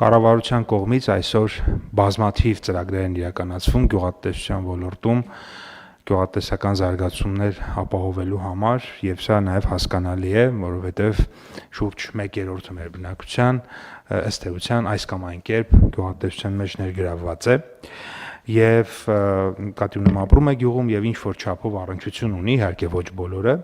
Կառավարության կողմից այսօր բազմաթիվ ծրագրեր են իրականացվում գյուղատնտեսության ոլորտում գյուղատնտեսական զարգացումներ ապահովելու համար, եւ սա նաեւ հասկանալի է, որովհետեւ շուրջ 1/3 մեր բնակչության ըստ էության այս կամ այն կերպ գյուղատնտեսության մեջ ներգրավված է եւ նկատի ունեմ ապրում է գյուղում եւ ինչ որ չափով առնչություն ունի, իհարկե ոչ բոլորը,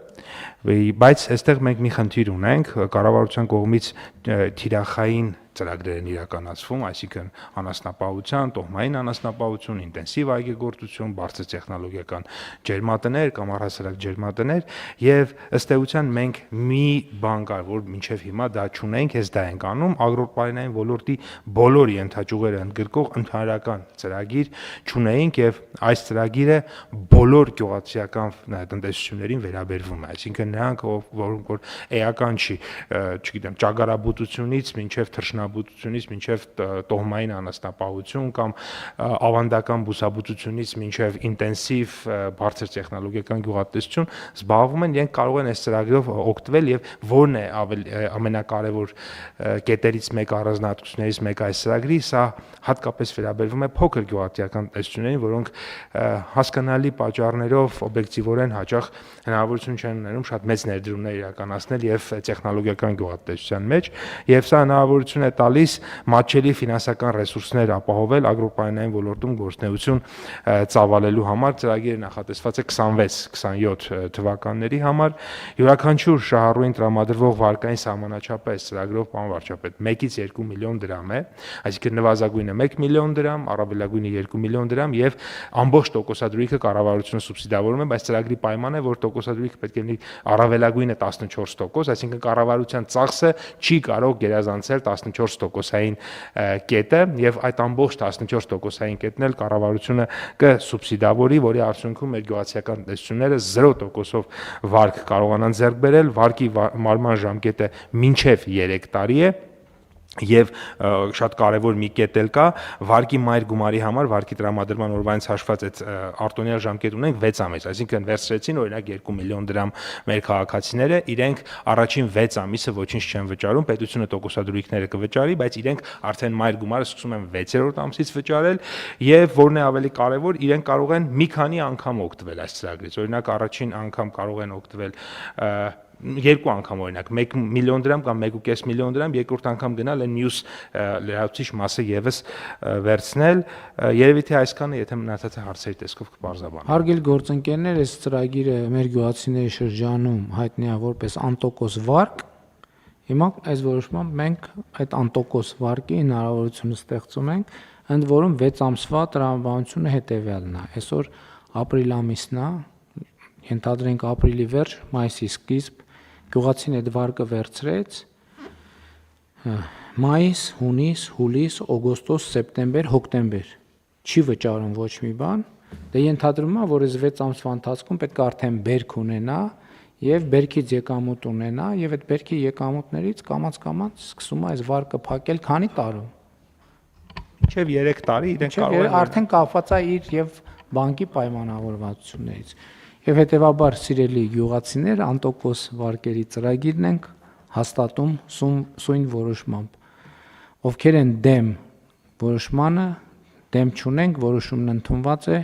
բայց այստեղ մենք մի խնդիր ունենք, կառավարության կողմից թիրախային ծրագրեր են իրականացվում, այսինքն անասնապահության, տոհմային անասնապահություն, ինտենսիվ այգեգործություն, բարձր տեխնոլոգիական ջերմատներ կամ առհասարակ ջերմատներ եւ ըստ էության մենք մի բան կար, որ մինչեւ հիմա դա չունենք, հենց դա ենք անում, ագրոպարենային ոլորտի բոլոր ենթաճյուղերը ընդգրկող ընդհանրական ծրագիր չունեինք եւ այս ծրագիրը բոլոր գյուղատնտեսական տնտեսություններին վերաբերվում է, այսինքն նրանք որ էական չի, չգիտեմ, ճագարաբուծությունից մինչեւ թռչնաբուծությունից մինչև տոհմային անասնապահություն կամ ավանդական բուսաբուծությունից մինչև ինտենսիվ բարձր տեխնոլոգիական գյուղատնտեսություն զբաղվում են, իրենք կարող են այս ծրագրով օգտվել եւ որն է ամենակարևոր կետերից մեկը առանձնահատկություններից մեկը այս ծրագրի, սա հատկապես վերաբերվում է փոքր գյուղատնտեսական տնտեսություններին, որոնք հասկանալի պատճառներով օբյեկտիվորեն հաճախ հնարավորություն չեն ունենում շատ մեծ ներդրումներ իրականացնել եւ տեխնոլոգիական գյուղատնտեսության մեջ եւ սա հնարավորություն է տալիս մատչելի ֆինանսական ռեսուրսներ ապահովել ագրոպարենային ոլորտում գործունեություն ծավալելու համար ծրագիրը նախատեսված է 26-27 թվականների համար յուրաքանչյուր շահառուին տրամադրվող վարկային սահմանաչափը այս ծրագրով պարոն վարչապետ 1-ից 2 միլիոն դրամ է, այսինքն նվազագույնը 1 միլիոն դրամ, առավելագույնը 2 միլիոն դրամ եւ ամբողջ տոկոսադրույքը կառավարությունը սուբսիդավորում է, բայց ծրագրի պայմանն է, որ տոկոսադրույքը պետք է լինի առավելագույնը 14%, այսինքն կառավարության ծախսը չի կարող գերազանցել 14%-ային կետը եւ այդ ամբողջ 14%-ային կետն էլ կառավարությունը կսուբսիդավորի, որի արդյունքում մեր գյուղատնտեսական տնտեսությունները 0%-ով վարկ կարողանան ձեռք բերել, վարկի մարման ժամկետը մինչեւ 3 տարի է եւ շատ կարեւոր մի կետ էլ կա վարկի մայր գումարի համար վարկի տրամադրման օրվանից հաշված այդ արտոնյալ ժամկետ ունենք 6 ամիս, այսինքն վերցրեցին օրինակ 2 միլիոն դրամ մեր քաղաքացիները, իրենք առաջին 6 ամիսը ոչինչ չեն վճարում, պետությունը տոկոսադրույքները կվճարի, բայց իրենք արդեն մայր գումարը սկսում են 6-րդ ամսից վճարել եւ որն է ավելի կարեւոր, իրենք կարող են մի քանի անգամ օգտվել այս ծրագրից, օրինակ առաջին անգամ կարող են օգտվել երկու անգամ օրինակ 1 միլիոն դրամ կամ 1.5 միլիոն դրամ, երկրորդ անգամ գնալ այն մյուս լրացուցիչ մասը եւս վերցնել, երևի թե այսքանը, եթե մնացածը հարցերի տեսքով կբարձրաբանեմ։ Հարգելի գործընկերներ, այս ծրագիրը մեր գյուղացիների շրջանում հայտնի է որպես անտոկոս վարկ։ Հիմա այս որոշմամբ մենք այդ անտոկոս վարկի հնարավորությունը ստեղծում ենք, ընդ որում 6 ամսվա տրամաբանությունը հետեւյալն է։ Այսօր ապրիլ ամիսն է, ենթադրենք ապրիլի վերջ, մայիսի սկիզբ գյուղացին այդ վարկը վերցրեց մայիս, հունիս, հուլիս, օգոստոս, սեպտեմբեր, հոկտեմբեր չի վճարում ոչ մի բան, դե ենթադրվում է, որ այս 6 ամսվա ընթացքում պետք է արդեն բերք ունենա եւ բերքից եկամուտ ունենա եւ այդ բերքի եկամուտներից կամաց սկսում է այս վարկը փակել քանի տարում։ Մինչեւ 3 տարի իրենք կարող են արդեն կապված է իր եւ բանկի պայմանավորվածություններից։ Եվ հետեւաբար սիրելի գյուղացիներ, անտոկոս վարկերի ծրագիրն ենք հաստատում սույն որոշմամբ։ Ովքեր են դեմ որոշմանը, դեմ չունենք, որոշումն ընդունված է։